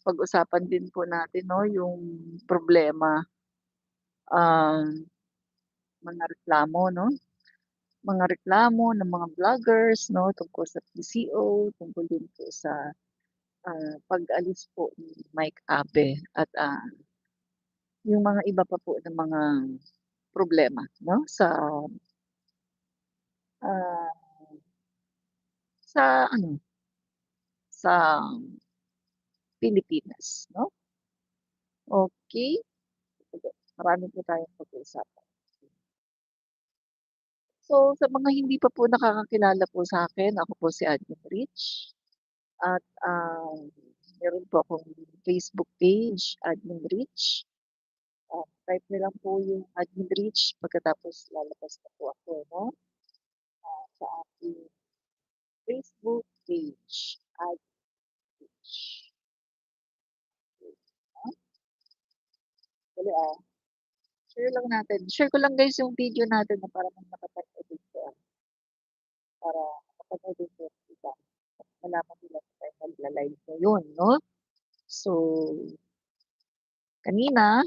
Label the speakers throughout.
Speaker 1: pag-usapan din po natin 'no, yung problema, ah, mga reklamo 'no, mga reklamo ng mga vloggers 'no, tungkol sa PCO, tungkol din po sa, pag-alis po ni Mike Abe at, yung mga iba pa po na mga problema 'no, ah, sa ano, sa Pilipinas 'no. Okey, sige, marami po tayong pag-uusapan. So, sa mga hindi pa po nakakakilala po sa'kin, ako po si Admin Rich at, meron po akong Facebook page, Admin Rich. Type niyo lang po yung Admin Rich pagkatapos lalabas na po ako 'no, sa aking Facebook page, Admin Rich. Ah, dali, share lang natin. Share ko lang guys yung video natin na para may nakatag na dito, para mapanood din po ng iba at malaman nila na tayo nagla-live ngayon 'no. So, kanina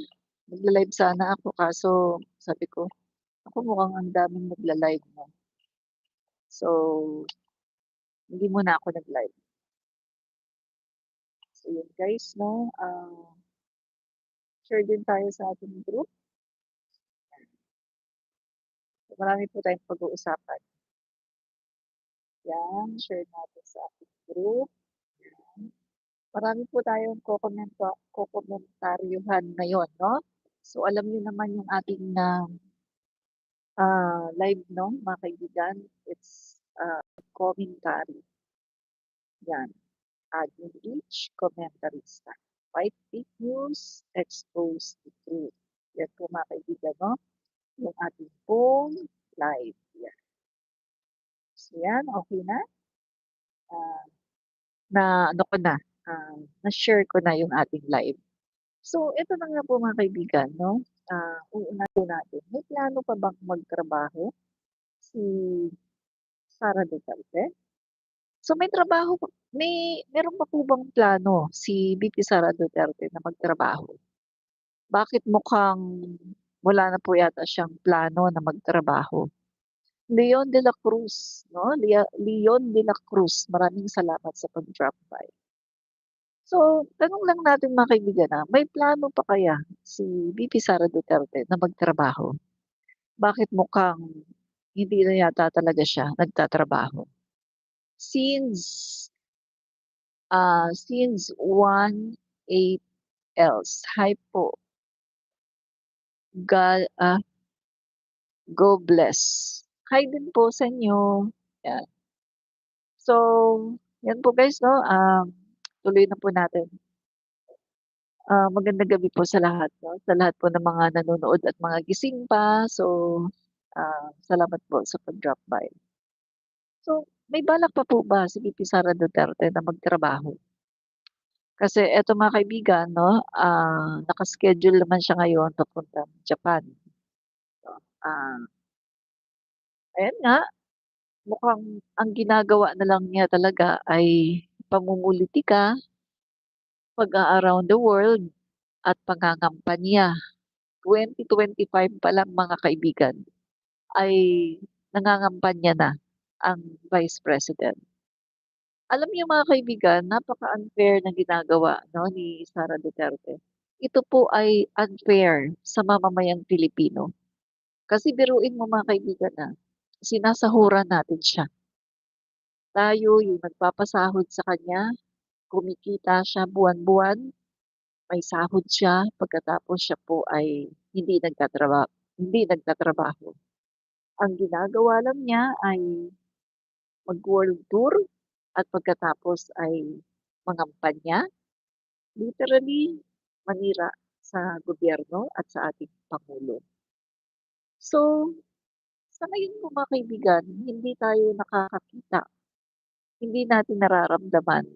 Speaker 1: nagla-live sana ako kaso sabi ko, "Naku mukhang ang daming nagla-live 'no." So, hindi muna ako nag-live. So yun guys 'no, share din tayo sa ating group. Marami po tayong pag-uusapan. Yan, share natin sa ating group. Marami po tayong kokomentaryuhan ngayon 'no. So alam niyo naman yung ating, live 'no mga kaibigan, it's, commentary, yan. Admin each komentarista. Fight fake news, expose the truth. Yan po mga kaibigan 'no, yung ating pong live, yan. So yan, okey na, ah, na ano ko na, na-share ko na yung ating live. So eto na nga po mga kaibigan 'no, uunahin po natin, may plano pa bang magtrabaho si Sara Duterte? So meron pa po bang plano si VP Sara Duterte na magtrabaho? Bakit mukhang wala na po yata siyang plano na magtrabaho? Leon de la Cruz 'no, Leon de la Cruz, maraming salamat sa pag-drop by. So, tanong lang natin mga kaibigan, may plano pa kaya si VP Sara Duterte na magtrabaho? Bakit mukhang hindi na yata talaga siya nagtatrabaho? Since, since 1/8 else, hi po, God, God bless. Hi din po sa inyo, yan. So, yan po guys 'no, tuloy na po natin. Magandang gabi po sa lahat 'no, sa lahat po ng mga nanonood at mga gising pa. So, salamat po sa pag-drop by. So, may balak pa po ba si VP Sara Duterte na magtrabaho? Kasi eto mga kaibigan 'no, naka-schedule naman siya ngayon papuntang Japan 'no. Ayan nga, mukhang ang ginagawa na lang niya talaga ay pamumulitika, pag-a-around the world at pangangampanya. 2025 pa lang mga kaibigan ay nangangampanya na ang Vice President. Alam niyo mga kaibigan, napaka-unfair ng ginagawa 'no, ni Sara Duterte. Ito po ay unfair sa mamamayang Pilipino. Kasi biruin mo mga kaibigan, sinasahuran natin siya. Tayo yung nagpapasahod sa kanya, kumikita siya buwan-buwan, may sahod siya, pagkatapos siya po ay hindi nagtatrabaho. Ang ginagawa lang niya ay mag-world tour at pagkatapos ay mangampanya, literally manira sa gobyerno at sa ating pangulo. So, sa ngayon po mga kaibigan, hindi tayo nakakakita, hindi natin nararamdaman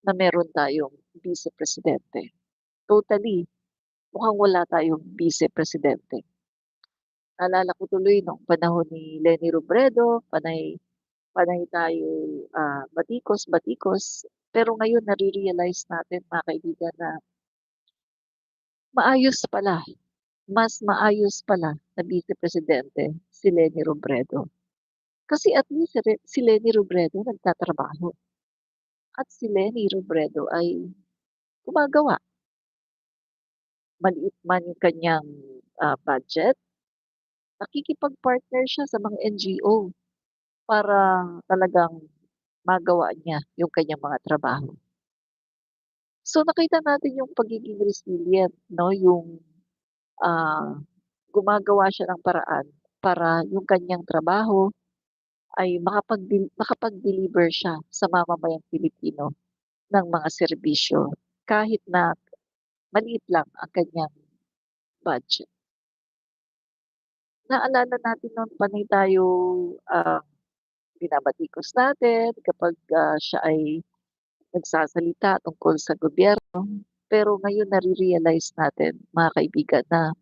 Speaker 1: na meron tayong Vice Presidente. Totally, mukhang wala tayong Vice Presidente. Naalala ko tuloy nung panahon ni Leni Robredo, panay panay tayo, batikos-batikos Pero ngayon nare-realize natin mga kaibigan na maayos pala, mas maayos pala na Vice Presidente si Leni Robredo. Kasi at least si Leni Robredo nagtatrabaho at si Leni Robredo ay gumagawa. Maliit man yung kanyang budget, nakikipag-partner siya sa mga NGO para talagang magawa niya yung kanyang mga trabaho. So nakita natin yung pagiging resilient, no? Yung ah, gumagawa siya ng paraan para yung kanyang trabaho ay makapag-deliver siya sa mamamayang Pilipino ng mga serbisyo kahit na maliit lang ang kanyang budget. Naalala natin noon panay tayo binabatikos natin kapag siya ay nagsasalita tungkol sa gobyerno. Pero ngayon nare-realize natin, mga kaibigan, na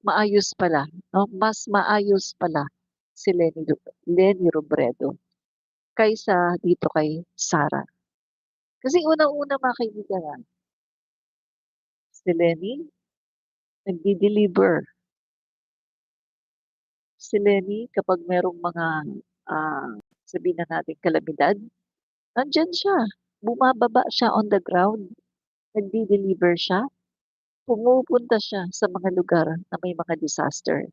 Speaker 1: maayos pala, no? Mas maayos pala si Leni Robredo kaysa dito kay Sara. Kasi unang-una mga kaibigan, si Leni nagdi-deliver. Si Leni kapag merong mga sabihin na natin kalamidad, nandiyan siya. Bumababa siya on the ground. Nagdi-deliver siya. Pumupunta siya sa mga lugar na may mga disaster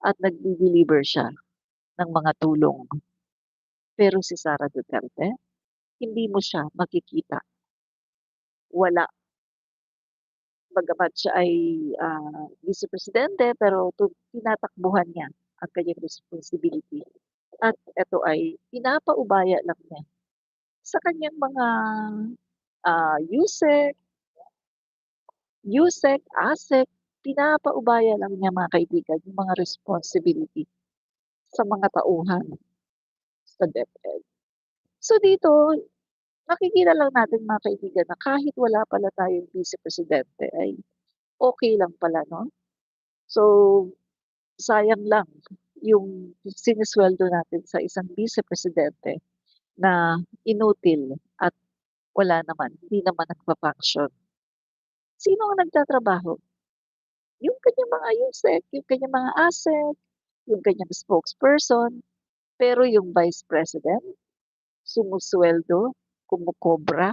Speaker 1: at nagdi-deliver siya ng mga tulong. Pero si Sara Duterte, hindi mo siya makikita. Wala. Bagamat siya ay vice presidente, pero tinatakbuhan niya ang kanyang responsibility. At ito ay pinapaubaya lang niya sa kanyang mga USEC, ASEC, pinapaubaya lang niya mga kaibigan yung mga responsibility sa mga tauhan sa DepEd. So dito, nakikita lang natin mga kaibigan na kahit wala pala tayong vice presidente ay okay lang pala, no? So, sayang lang yung sinisweldo natin sa isang vice presidente na inutil at wala naman, hindi naman nagpa-function. Sino ang nagtatrabaho? Yung kanyang mga USEC, yung kanyang mga ASEC, yung kanyang spokesperson, pero yung vice president, sumusweldo, kumukobra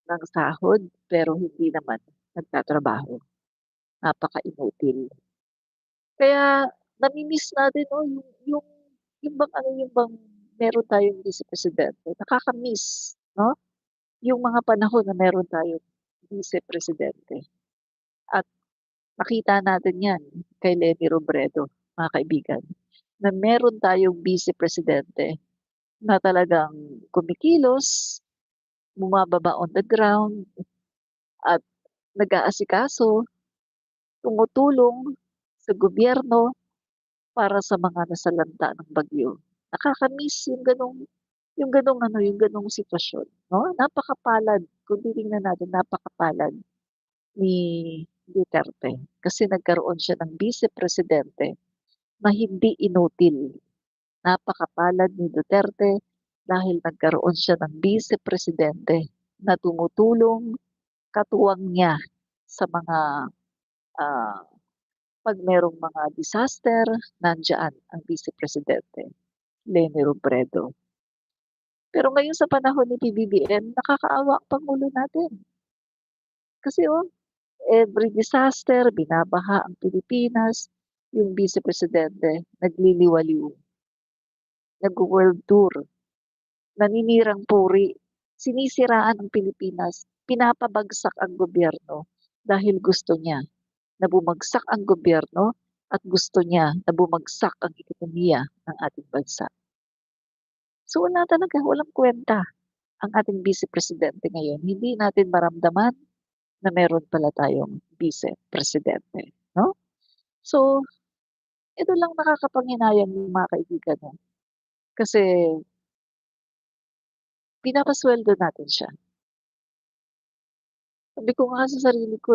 Speaker 1: ng sahod, pero hindi naman nagtatrabaho. Napaka-inutil. Kaya nami-miss natin 'no, yung bang ano, yung bang meron tayong vice presidente, nakaka-miss 'no, yung mga panahon na meron tayong vice presidente. At nakita natin 'yan kay Leni Robredo, mga kaibigan, na meron tayong vice presidente na talagang kumikilos, bumababa on the ground at nag-aasikaso, tumutulong sa gobyerno para sa mga nasalanta ng bagyo. Nakaka-miss yung gano'ng ano, yung gano'ng sitwasyon, 'no? Napakapalad kung titingnan natin, napakapalad ni Duterte kasi nagkaroon siya ng Vice Presidente na hindi inutil. Napakapalad ni Duterte dahil nagkaroon siya ng Vice Presidente na tumutulong, katuwang niya sa mga, ah, 'pag merong mga disaster, nandiyan ang Vice Presidente, Leni Robredo. Pero ngayon sa panahon ni PBBM, nakakaawa ang pangulo natin. Kasi every disaster, binabaha ang Pilipinas, yung Vice Presidente nagliliwaliw, nagwo-world tour, naninirang puri, sinisiraan ang Pilipinas, pinapabagsak ang gobyerno dahil gusto niya na bumagsak ang gobyerno at gusto niya na bumagsak ang ekonomiya ng ating bansa. So wala talaga, walang kwenta ang ating Vice Presidente ngayon. Hindi natin maramdaman na meron pala tayong Vice Presidente, no? So, ito lang nakakapanghinayang mga kaibigan 'no, kasi pinapasuweldo natin siya. Sabi ko nga sa sarili ko,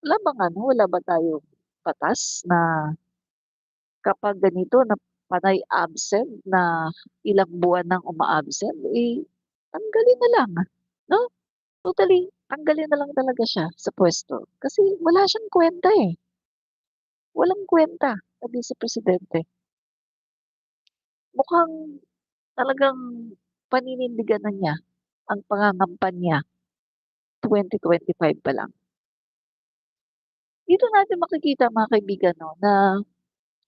Speaker 1: wala bang ano, wala ba tayong batas na kapag ganito na panay absent na ilang buwan nang uma-absent, tanggalin na lang, 'no? Totally, tanggalin na lang talaga siya sa puwesto kasi wala siyang kuwenta, eh. Walang kuwenta na bisepresidente. Mukhang talagang paninindigan na niya ang pangangampanya 2025 pa lang. Dito natin makikita mga kaibigan 'no, na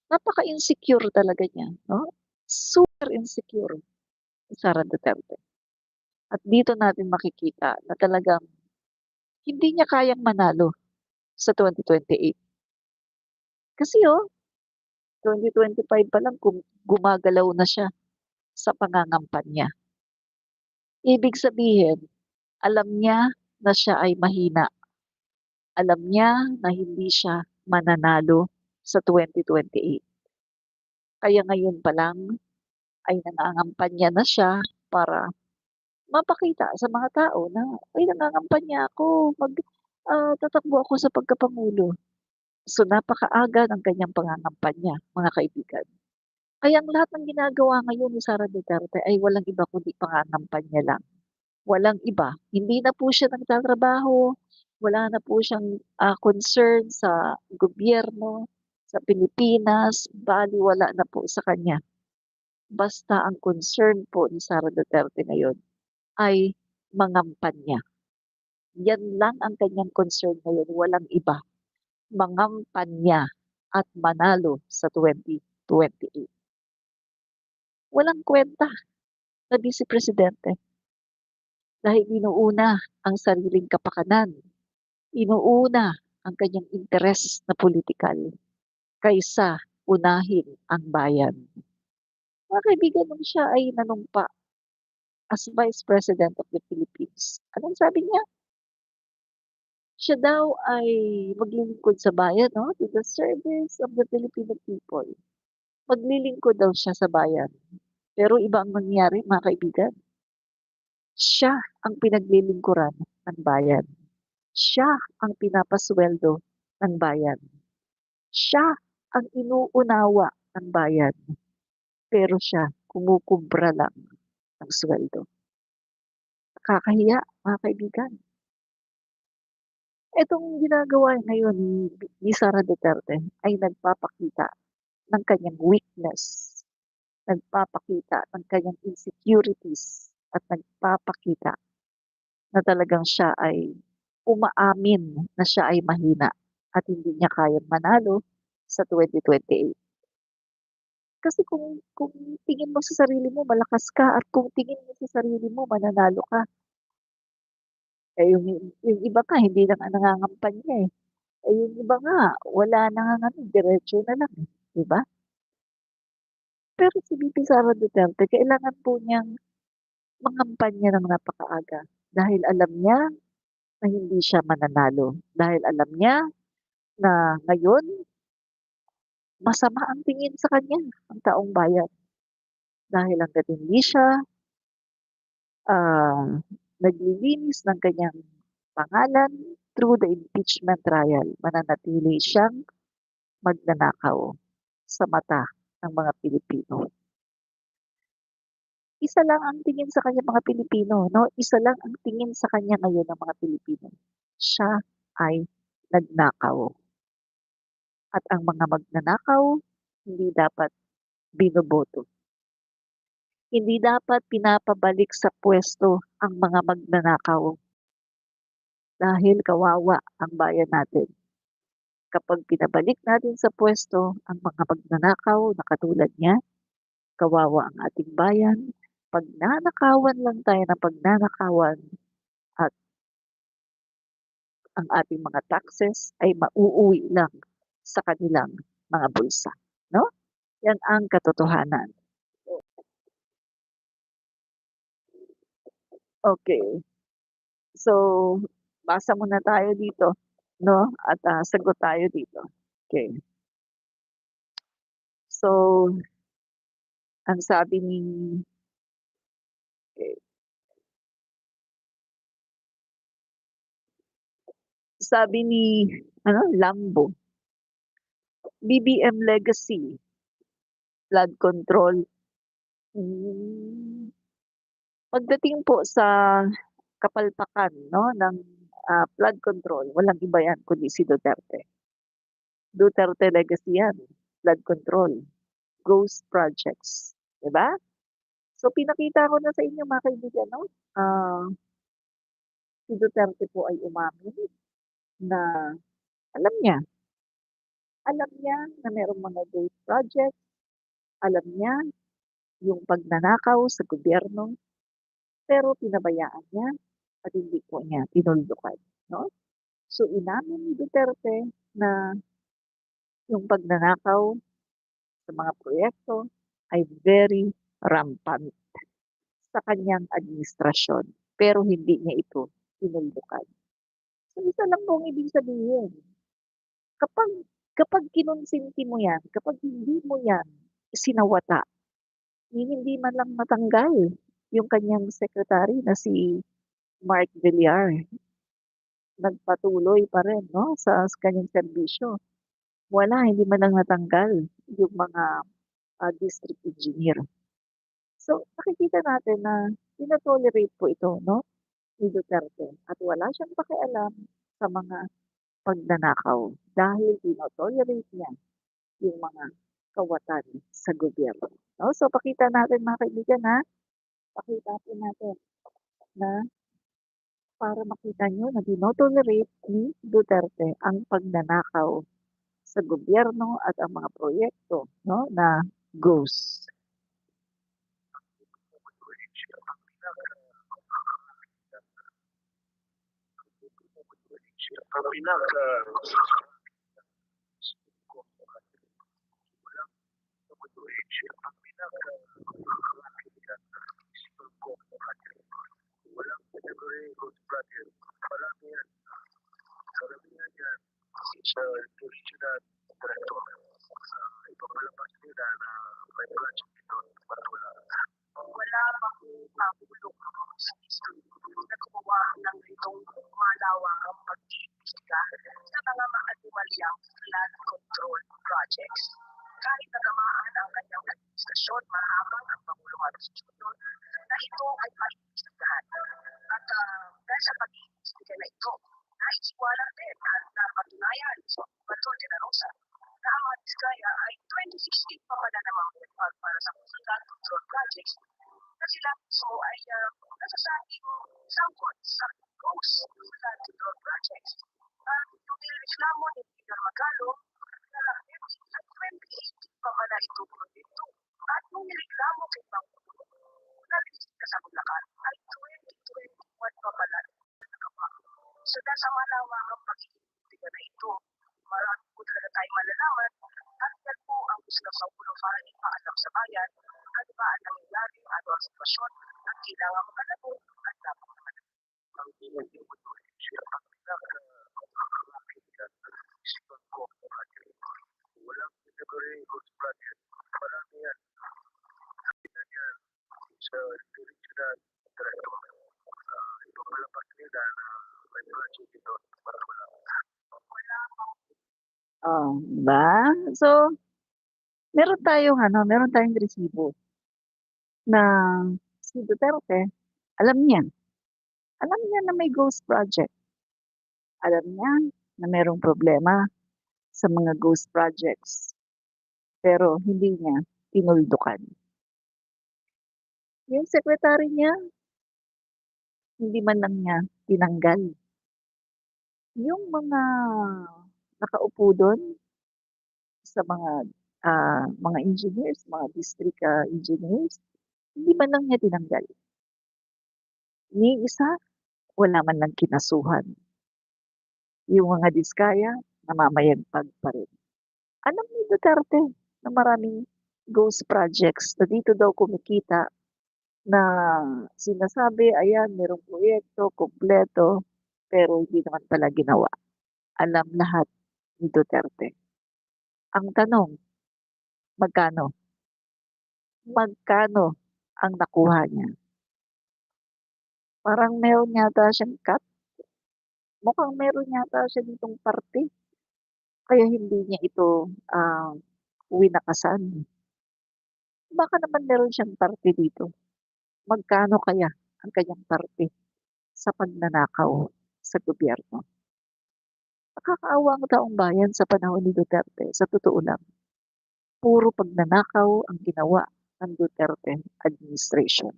Speaker 1: napaka-insecure talaga niya 'no, super insecure ni Sara Duterte. At dito natin makikita na talagang hindi niya kayang manalo sa 2028. Kasi 2025 pa lang gumagalaw na siya sa pangangampanya. Ibig sabihin, alam niya na siya ay mahina. Alam niya na hindi siya mananalo sa 2028. Kaya ngayon pa lang ay nangangampanya na siya para mapakita sa mga tao na, "Ay nangangampanya ako, tatakbo ako sa pagkapangulo." So, napakaaga ng kanyang pangangampanya, mga kaibigan. Kaya ang lahat ng ginagawa ngayon ni Sara Duterte ay walang iba kundi pangangampanya lang. Walang iba. Hindi na po siya nagtatrabaho, wala na po siyang, concern sa gobyerno, sa Pilipinas, balewala na po sa kanya. Basta ang concern po ni Sara Duterte ngayon ay mangampanya. Yan lang ang kanyang concern ngayon, walang iba. Mangampanya at manalo sa 2028. Walang kuwenta na bisepresidente dahil inuuna ang sariling kapakanan, inuuna ang kanyang interes na pulitikal kaysa unahin ang bayan. Mga kaibigan, nung siya ay nanumpa as Vice President of the Philippines, anong sabi niya? Siya daw ay maglilingkod sa bayan 'no, to the service of the Filipino people. Maglilingkod daw siya sa bayan. Pero iba ang nangyari mga kaibigan, siya ang pinaglilingkuran ng bayan. Siya ang pinapasuweldo ng bayan. Siya ang inuunawa ng bayan, pero siya kumukubra lang ng suweldo. Nakakahiya mga kaibigan. Itong ginagawa ngayon ni Sara Duterte ay nagpapakita ng kanyang weakness, nagpapakita ng kanyang insecurities, at nagpapakita na talagang siya ay umaamin na siya ay mahina at hindi niya kayang manalo sa 2028. Kasi kung tingin mo sa sarili mo malakas ka at kung tingin mo sa sarili mo mananalo ka, eh, yung iba nga hindi na nga nangangampanya, eh. Eh, yung iba nga wala na ngang ano, diretso na lang, eh, 'di ba? Pero si VP Sara Duterte kailangan po niyang mangampanya ng napakaaga dahil alam niya na hindi siya mananalo, dahil alam niya na ngayon masama ang tingin sa kanya ng taong bayan. Dahil hangga't hindi siya, ah, naglilinis ng kanyang pangalan through the impeachment trial, mananatili siyang magnanakaw sa mata ng mga Pilipino. Isa lang ang tingin sa kanya mga Pilipino 'no, isa lang ang tingin sa kanya ngayon ng mga Pilipino, siya ay nagnakaw at ang mga magnanakaw hindi dapat binoboto. Hindi dapat pinapabalik sa puwesto ang mga magnanakaw dahil kawawa ang bayan natin. Kapag pinabalik natin sa puwesto ang mga magnanakaw na katulad niya, kawawa ang ating bayan. Pagnanakawan lang tayo ng pagnanakawan at ang ating mga taxes ay mauuwi lang sa kanilang mga bulsa, 'no? Yan ang katotohanan. Okay. So, basa muna tayo dito 'no, at, sagot tayo dito. Okay. So, ang sabi ni okey, sabi ni ano, Lambo, BBM legacy, flood control. Hmm. Pagdating po sa kapalpakan 'no ng, flood control, walang iba 'yan kundi si Duterte. Duterte legacy 'yan, flood control, ghost projects, 'di ba? So pinakita ko na sa inyo mga kaibigan 'no, si Duterte po ay umamin na alam niya, alam niya na merong mga ghost projects, alam niya yung pagnanakaw sa gobyerno, pero pinabayaan niya at hindi po niya tinuldukan, 'no? So inamin ni Duterte na yung pagnanakaw sa mga proyekto ay very rampant sa kanyang administrasyon, pero hindi niya ito tinuldukan. So isa lang pong ibig sabihin, kapag kapag kinonsinti mo 'yan, kapag hindi mo 'yan sinawata, hindi man lang matanggal yung kanyang secretary na si Mark Villar, nagpatuloy pa rin 'no, sa kanyang serbisyo. Wala, hindi man lang natanggal yung mga, district engineer. So, nakikita natin na tino-tolerate po ito 'no, ni Duterte at wala siyang pakialam sa mga pagnanakaw dahil tino-tolerate niya yung mga kawatan sa gobyerno, 'no. So, pakita natin mga kaibigan, pakita po natin na para makita niyo na tino-tolerate ni Duterte ang pagnanakaw sa gobyerno at ang mga proyekto 'no, na ghost.
Speaker 2: Ang pinaka walang category of project. Marami yan. Karamihan yan sa original director. Ipapalabas nila na may project ito para wala. Wala bang pagulong sa history na gumawa ng itong malawak ang pag-iimbestiga sa mga maanomalyang flood control projects. Kahit natamaan ang kanyang administrasyon, mahabang ang Pangulong Administrasyon na ito ay maiimbestigahan. At dahil sa pag-iimbestiga na ito, naisiwalan din at napatunayan sa Bato de la Rosa na ang mga Diskaya ay 2016 pa pala namang para sa flood control projects na sila mismo ay nasasabing sangkot sa ghost flood control projects. Yung nireklamo ni Peter Magalo na sa 2018 pa pala ito proyekto. At yung nireklamo kay Pangulo na ka sa Bulacan ay 2021 pa pala nagawa. So dahil sa malawakang pag-iimbestiga na ito, marami po talaga tayong malalaman at yan po ang gusto ng Pangulo para ipaalam sa bayan ano ba ang nangyayari, ano ang sitwasyon at kailangan makalabo at dapat makalabo. Ang pinaging mo siya ang pinaka-isipan ko walang category of project. Marami yan. Kita niya sa original director. Ipapalabas nila na may project ito para wala.
Speaker 1: Oh, 'di ba? So, meron tayong resibo na si Duterte alam niya na may ghost project. Alam niya na merong problema sa mga ghost projects, pero hindi niya tinuldukan. Yung secretary niya, hindi man lang niya tinanggal. Yung mga nakaupo dun sa mga engineers, mga district, engineers, hindi man lang niya tinanggal. Ni isa, wala man lang kinasuhan. Yung mga diskaya, namamayagpag pa rin. Alam ni Duterte na maraming ghost projects na dito daw kumikita na sinasabi, ayan, merong proyekto, kumpleto, pero hindi naman pala ginawa. Alam lahat ni Duterte. Ang tanong, magkano? Magkano ang nakuha niya? Parang meron yata siyang cut. Mukhang meron yata siya ditong parte. Kaya hindi niya ito winakasan. Baka naman meron siyang parte dito magkano kaya ang kanyang parte sa pagnanakaw sa gobyerno? Nakakaawa ang taong bayan sa panahon ni Duterte, sa totoo lang. Puro pagnanakaw ang ginawa ng Duterte administration.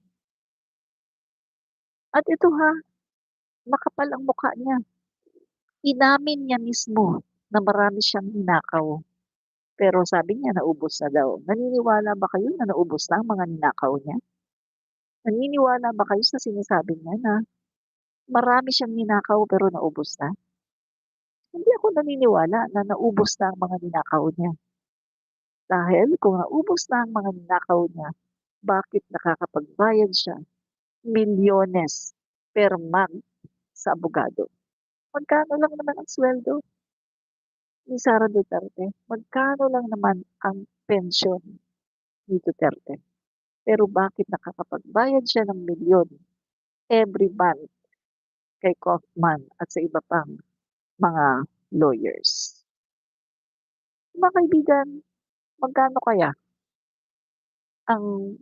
Speaker 1: At ito ha, makapal ang mukha niya. Inamin niya mismo na marami siyang ninakaw. Pero sabi niya naubos na daw. Naniniwala ba kayo na naubos na ang mga ninakaw niya? Naniniwala ba kayo sa sinasabi niya na marami siyang ninakaw pero naubos na? Hindi ako naniniwala na naubos na ang mga ninakaw niya. Dahil kung naubos na ang mga ninakaw niya, bakit nakakapagbayad siya milyones per month sa abogado? Magkano lang naman ang sweldo ni Sara Duterte? Magkano lang naman ang pensyon ni Duterte? Pero bakit nakakapagbayad siya ng milyon every month kay Kaufman at sa iba pang mga lawyers? Mga kaibigan, magkano kaya ang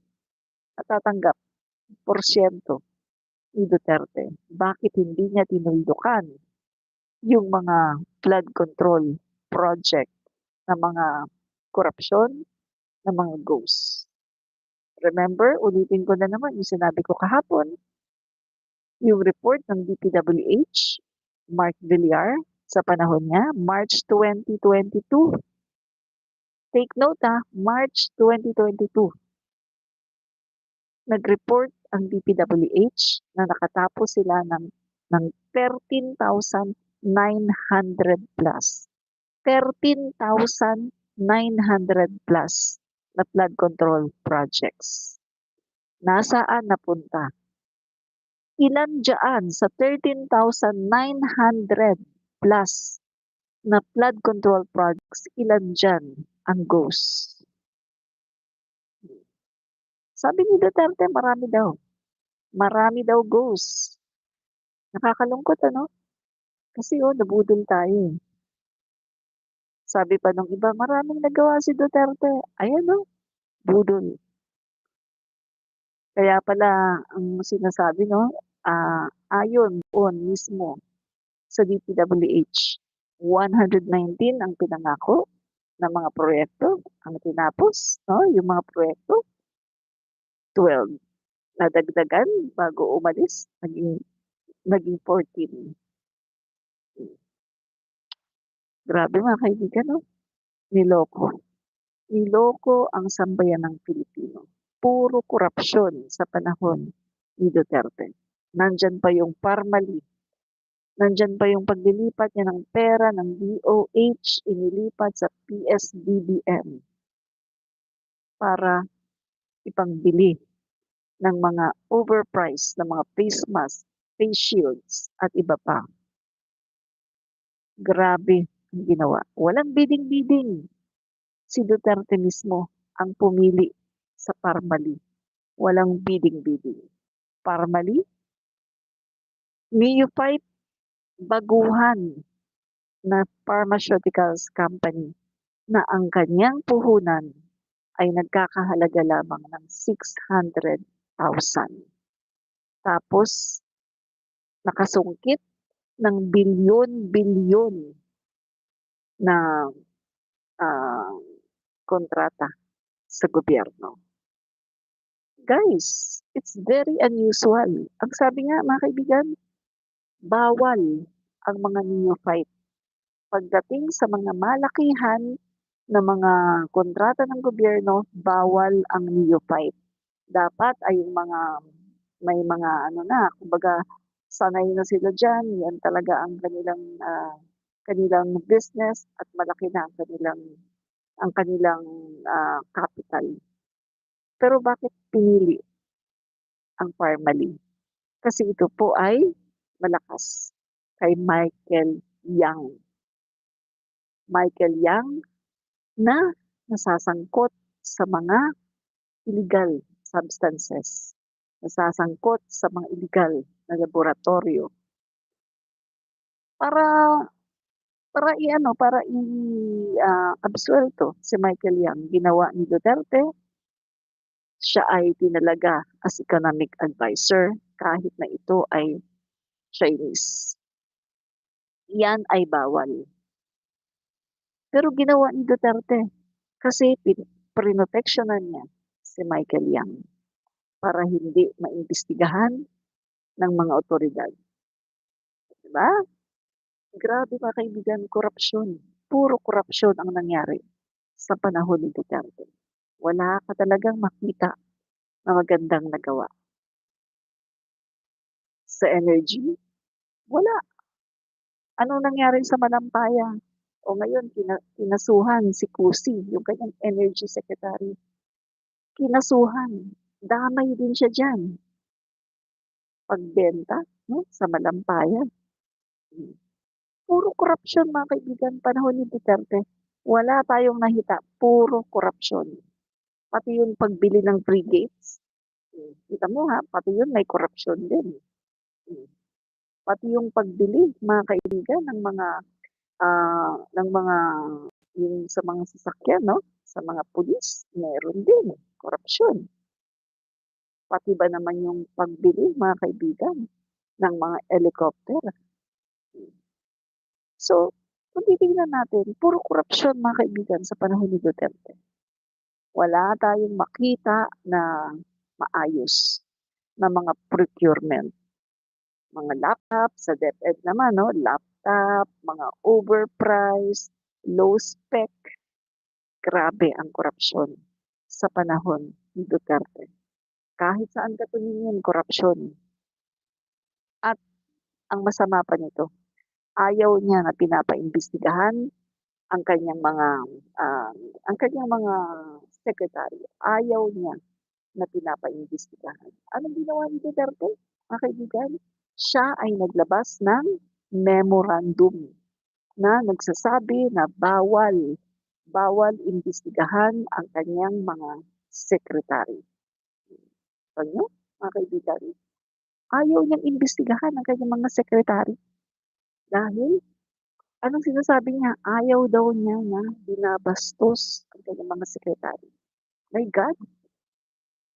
Speaker 1: natatanggap porsyento ni Duterte? Bakit hindi niya tinuldukan yung mga flood control project na mga korupsyon na mga ghosts? Remember, ulitin ko na naman yung sinabi ko kahapon, yung report ng DPWH, Mark Villar, sa panahon niya, March 2022. Take note March 2022. Nag-report ang DPWH na nakatapos sila ng 13,900 plus. 13,900 plus na flood control projects. Nasaan napunta? Ilan dyan sa 13,900 plus na flood control projects, ilan dyan ang ghosts? Sabi ni Duterte, marami daw. Marami daw ghosts. Nakakalungkot, ano? Kasi nabudol tayo. Sabi pa nung iba, maraming nagawa si Duterte. Ayan budol. Kaya pala, ang sinasabi, ayon doon mismo sa DPWH, 119 ang pinangako ng mga proyekto ang tinapos, yung mga proyekto, 12. Nadagdagan bago umalis, naging 14. Grabe mga kaibigan, niloko. Niloko ang sambayan ng Pilipino. Puro korupsyon sa panahon ni Duterte. Nandyan pa yung Parmali. Nandyan pa yung paglilipat niya ng pera ng DOH, inilipat sa PSBBM para ipangbili ng mga overpriced na mga face mask, face shields, at iba pa. Grabe ang ginawa. Walang bidding-bidding. Si Duterte mismo ang pumili sa Parmali. Walang bidding-bidding. Parmali, neophyte, baguhan na pharmaceuticals company na ang kanyang puhunan ay nagkakahalaga lamang ng 600,000. Tapos, nakasungkit ng bilyon-bilyon na kontrata sa gobyerno. Guys, it's very unusual. Ang sabi nga mga kaibigan, bawal ang mga neophyte. Pagdating sa mga malakihan na mga kontrata ng gobyerno, bawal ang neophyte. Dapat ay yung mga may mga kumbaga sanay na sila dyan, yan talaga ang kanilang business at malaki na ang kanilang capital. Pero bakit pinili ang Parmali? Kasi ito po ay malakas kay Michael Yang. Michael Yang na nasasangkot sa mga illegal substances, nasasangkot sa mga illegal na laboratorio. Para i-absuelto si Michael Yang, ginawa ni Duterte siya ay tinalaga as economic advisor kahit na ito ay Chinese. Yan ay bawal. Pero ginawa ni Duterte kasi prinoteksyonan niya si Michael Yang para hindi maimbestigahan ng mga otoridad. Diba? Grabe mga kaibigan, korupsyon. Puro korupsyon ang nangyari sa panahon ni Duterte. Wala ka talagang makita na magandang nagawa. Sa energy, wala. Anong nangyari sa Malampaya? O ngayon, kinasuhan si Kusi, yung kanyang energy secretary. Kinasuhan. Damay din siya dyan. Pagbenta, no? Sa Malampaya. Puro korupsyon mga kaibigan, panahon ni Duterte. Wala tayong nahita, puro korupsyon. Pati yung pagbili ng free gates, kita mo ha, pati yun may korupsyon din. Pati yung pagbili, mga kaibigan, ng mga yung sa mga sasakyan, no? Sa mga pulis, meron din korupsyon. Pati ba naman yung pagbili, mga kaibigan, ng mga helicopter. So, kung titignan natin, puro korupsyon mga kaibigan sa panahon ni Duterte. Wala tayong makita na maayos na mga procurement. Mga laptop, sa DepEd naman, no? Laptop, mga overpriced, low spec. Grabe ang korupsyon sa panahon ni Duterte. Kahit saan ka tumingin, korupsyon. At ang masama pa nito, ayaw niya na pinapaimbestigahan ang kanyang mga ah, ang kanyang mga sekretaryo. Ayaw niya na pinapaimbestigahan. Anong ginawa ni Duterte, mga kaibigan? Siya ay naglabas ng memorandum na nagsasabi na bawal imbestigahan ang kanyang mga sekretary. Ano, mga kaibigan? Ayaw niyang imbestigahan ang kanyang mga sekretary dahil anong sinasabi niya? Ayaw daw niya na binabastos ang kanyang mga sekretary. My God,